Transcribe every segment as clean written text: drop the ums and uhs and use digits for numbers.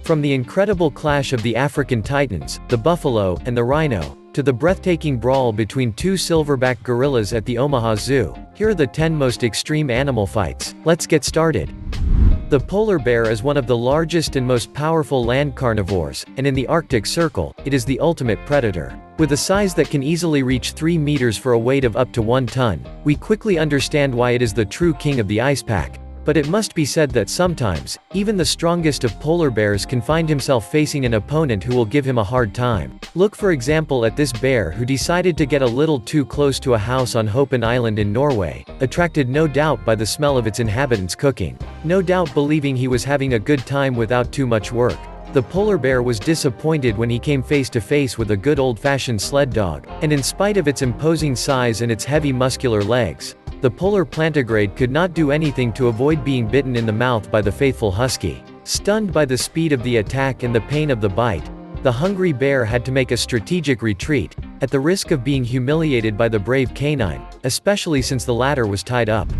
From the incredible clash of the African titans, the buffalo, and the rhino, to the breathtaking brawl between two silverback gorillas at the Omaha Zoo, here are the 10 most extreme animal fights. Let's get started. The polar bear is one of the largest and most powerful land carnivores, and in the Arctic Circle, it is the ultimate predator. With a size that can easily reach 3 meters for a weight of up to 1 ton, we quickly understand why it is the true king of the ice pack. But it must be said that sometimes, even the strongest of polar bears can find himself facing an opponent who will give him a hard time. Look for example at this bear who decided to get a little too close to a house on Hopen Island in Norway, attracted no doubt by the smell of its inhabitants cooking. No doubt believing he was having a good time without too much work. The polar bear was disappointed when he came face to face with a good old-fashioned sled dog, and in spite of its imposing size and its heavy muscular legs, the polar plantigrade could not do anything to avoid being bitten in the mouth by the faithful husky. Stunned by the speed of the attack and the pain of the bite, the hungry bear had to make a strategic retreat, at the risk of being humiliated by the brave canine, especially since the latter was tied up.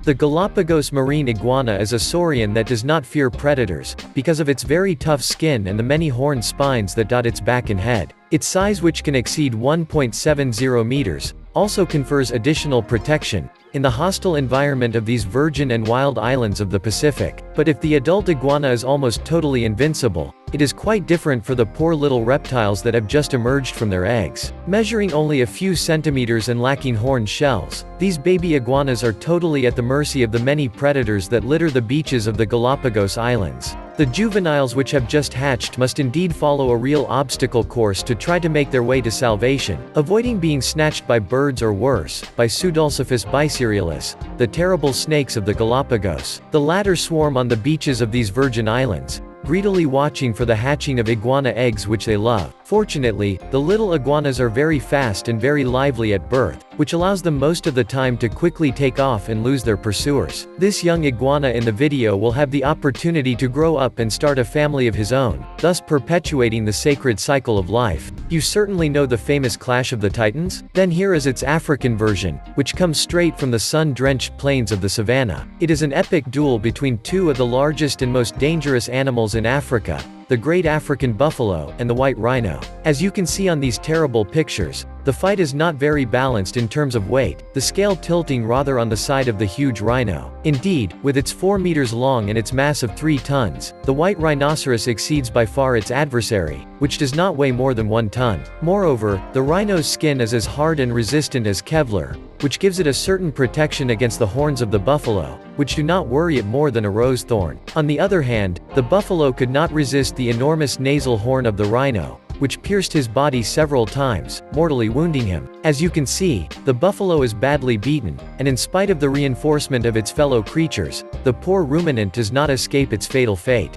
The Galapagos marine iguana is a saurian that does not fear predators, because of its very tough skin and the many horn spines that dot its back and head. Its size, which can exceed 1.70 meters, also confers additional protection in the hostile environment of these virgin and wild islands of the Pacific. But if the adult iguana is almost totally invincible, it is quite different for the poor little reptiles that have just emerged from their eggs. Measuring only a few centimeters and lacking horn shells, these baby iguanas are totally at the mercy of the many predators that litter the beaches of the Galapagos Islands. The juveniles which have just hatched must indeed follow a real obstacle course to try to make their way to salvation, avoiding being snatched by birds or worse, by Pseudolcyphus bicerealis, the terrible snakes of the Galapagos. The latter swarm on the beaches of these virgin islands, greedily watching for the hatching of iguana eggs which they love. Fortunately, the little iguanas are very fast and very lively at birth, which allows them most of the time to quickly take off and lose their pursuers. This young iguana in the video will have the opportunity to grow up and start a family of his own, thus perpetuating the sacred cycle of life. You certainly know the famous Clash of the Titans? Then here is its African version, which comes straight from the sun-drenched plains of the savannah. It is an epic duel between two of the largest and most dangerous animals in Africa, the great African buffalo and the white rhino. As you can see on these terrible pictures, the fight is not very balanced in terms of weight, the scale tilting rather on the side of the huge rhino. Indeed, with its 4 meters long and its mass of 3 tons, the white rhinoceros exceeds by far its adversary, which does not weigh more than 1 ton. Moreover, the rhino's skin is as hard and resistant as Kevlar, which gives it a certain protection against the horns of the buffalo, which do not worry it more than a rose thorn. On the other hand, the buffalo could not resist the enormous nasal horn of the rhino, which pierced his body several times, mortally wounding him. As you can see, the buffalo is badly beaten, and in spite of the reinforcement of its fellow creatures, the poor ruminant does not escape its fatal fate.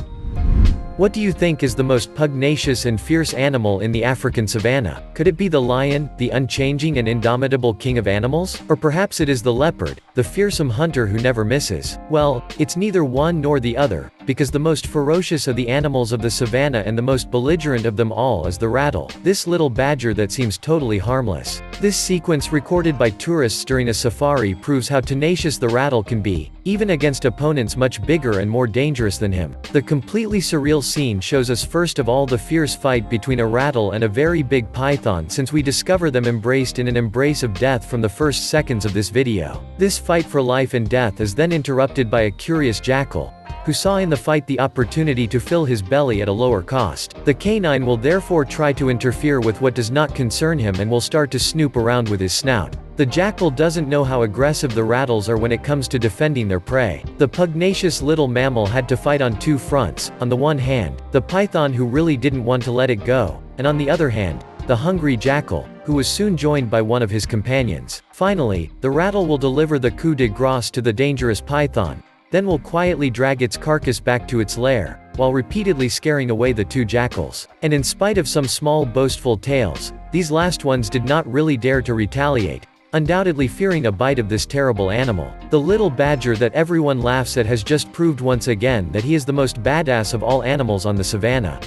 What do you think is the most pugnacious and fierce animal in the African savanna? Could it be the lion, the unchanging and indomitable king of animals? Or perhaps it is the leopard, the fearsome hunter who never misses? Well, it's neither one nor the other, because the most ferocious of the animals of the savanna and the most belligerent of them all is the rattle, this little badger that seems totally harmless. This sequence recorded by tourists during a safari proves how tenacious the rattle can be, even against opponents much bigger and more dangerous than him. The completely surreal scene shows us first of all the fierce fight between a rattle and a very big python, since we discover them embraced in an embrace of death from the first seconds of this video. This fight for life and death is then interrupted by a curious jackal, who saw in the fight the opportunity to fill his belly at a lower cost. The canine will therefore try to interfere with what does not concern him and will start to snoop around with his snout. The jackal doesn't know how aggressive the rattles are when it comes to defending their prey. The pugnacious little mammal had to fight on 2 fronts, on the one hand, the python who really didn't want to let it go, and on the other hand, the hungry jackal, who was soon joined by one of his companions. Finally, the rattle will deliver the coup de grace to the dangerous python, then will quietly drag its carcass back to its lair, while repeatedly scaring away the 2 jackals. And in spite of some small boastful tales, these last ones did not really dare to retaliate, undoubtedly fearing a bite of this terrible animal. The little badger that everyone laughs at has just proved once again that he is the most badass of all animals on the savannah.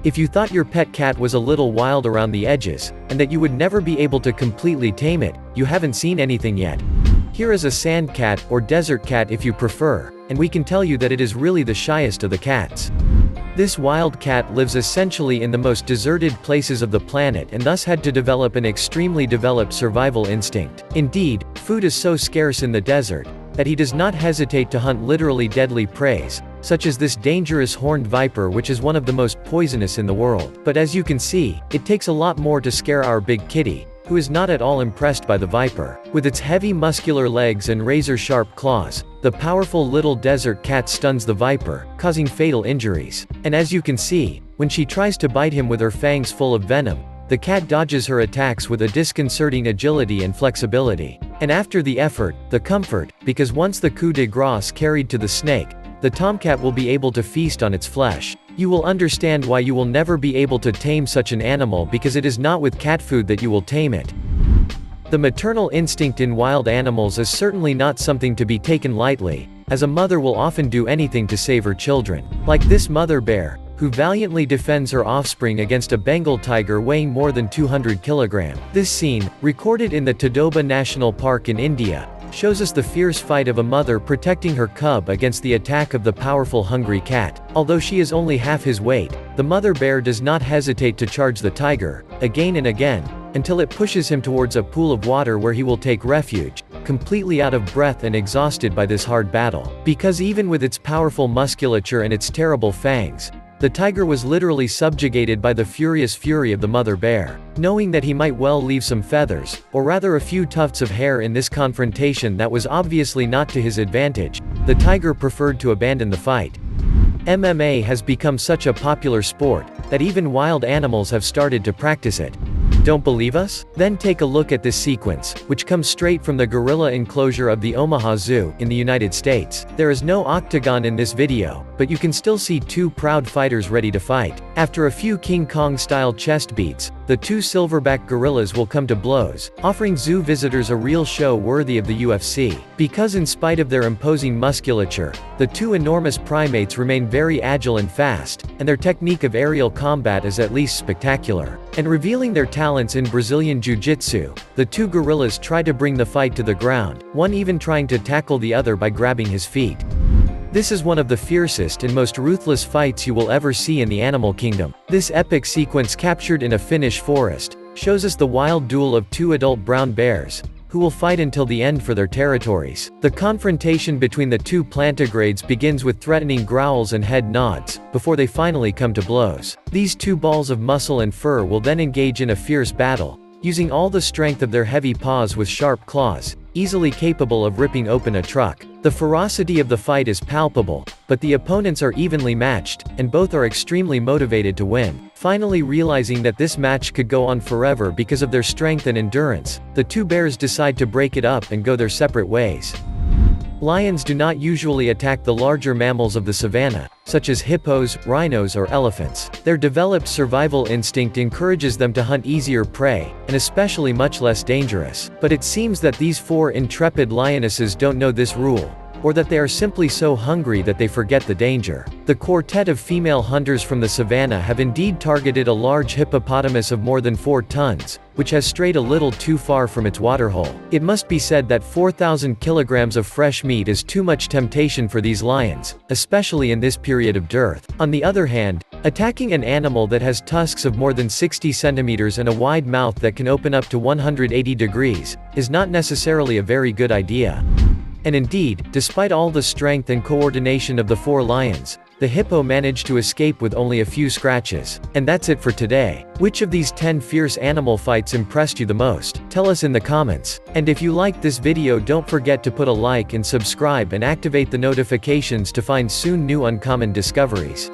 If you thought your pet cat was a little wild around the edges, and that you would never be able to completely tame it, you haven't seen anything yet. Here is a sand cat, or desert cat if you prefer, and we can tell you that it is really the shyest of the cats. This wild cat lives essentially in the most deserted places of the planet and thus had to develop an extremely developed survival instinct. Indeed, food is so scarce in the desert that he does not hesitate to hunt literally deadly prey, such as this dangerous horned viper, which is one of the most poisonous in the world. But as you can see, it takes a lot more to scare our big kitty, who is not at all impressed by the viper. With its heavy muscular legs and razor-sharp claws, the powerful little desert cat stuns the viper, causing fatal injuries. And as you can see, when she tries to bite him with her fangs full of venom, the cat dodges her attacks with a disconcerting agility and flexibility. And after the effort, the comfort, because once the coup de grace carried to the snake, the tomcat will be able to feast on its flesh. You will understand why you will never be able to tame such an animal, because it is not with cat food that you will tame it. The maternal instinct in wild animals is certainly not something to be taken lightly, as a mother will often do anything to save her children. Like this mother bear, who valiantly defends her offspring against a Bengal tiger weighing more than 200 kilograms. This scene, recorded in the Tadoba National Park in India, shows us the fierce fight of a mother protecting her cub against the attack of the powerful hungry cat. Although she is only half his weight, the mother bear does not hesitate to charge the tiger, again and again, until it pushes him towards a pool of water where he will take refuge, completely out of breath and exhausted by this hard battle. Because even with its powerful musculature and its terrible fangs, the tiger was literally subjugated by the furious fury of the mother bear. Knowing that he might well leave some feathers, or rather a few tufts of hair in this confrontation that was obviously not to his advantage, the tiger preferred to abandon the fight. MMA has become such a popular sport that even wild animals have started to practice it. Don't believe us? Then take a look at this sequence, which comes straight from the gorilla enclosure of the Omaha Zoo, in the United States. There is no octagon in this video, but you can still see two proud fighters ready to fight. After a few King Kong-style chest beats, the two silverback gorillas will come to blows, offering zoo visitors a real show worthy of the UFC. Because in spite of their imposing musculature, the two enormous primates remain very agile and fast, and their technique of aerial combat is at least spectacular. And revealing their talents in Brazilian Jiu-Jitsu, the two gorillas try to bring the fight to the ground, one even trying to tackle the other by grabbing his feet. This is one of the fiercest and most ruthless fights you will ever see in the animal kingdom. This epic sequence, captured in a Finnish forest, shows us the wild duel of two adult brown bears, who will fight until the end for their territories. The confrontation between the two plantigrades begins with threatening growls and head nods, before they finally come to blows. These two balls of muscle and fur will then engage in a fierce battle, using all the strength of their heavy paws with sharp claws, easily capable of ripping open a truck. The ferocity of the fight is palpable, but the opponents are evenly matched, and both are extremely motivated to win. Finally realizing that this match could go on forever because of their strength and endurance, the two bears decide to break it up and go their separate ways. Lions do not usually attack the larger mammals of the savanna, such as hippos, rhinos or elephants. Their developed survival instinct encourages them to hunt easier prey, and especially much less dangerous. But it seems that these four intrepid lionesses don't know this rule, or that they are simply so hungry that they forget the danger. The quartet of female hunters from the savannah have indeed targeted a large hippopotamus of more than 4 tons, which has strayed a little too far from its waterhole. It must be said that 4,000 kilograms of fresh meat is too much temptation for these lions, especially in this period of dearth. On the other hand, attacking an animal that has tusks of more than 60 centimeters and a wide mouth that can open up to 180 degrees, is not necessarily a very good idea. And indeed, despite all the strength and coordination of the 4 lions, the hippo managed to escape with only a few scratches. And that's it for today. Which of these 10 fierce animal fights impressed you the most? Tell us in the comments. And if you liked this video, don't forget to put a like and subscribe and activate the notifications to find soon new uncommon discoveries.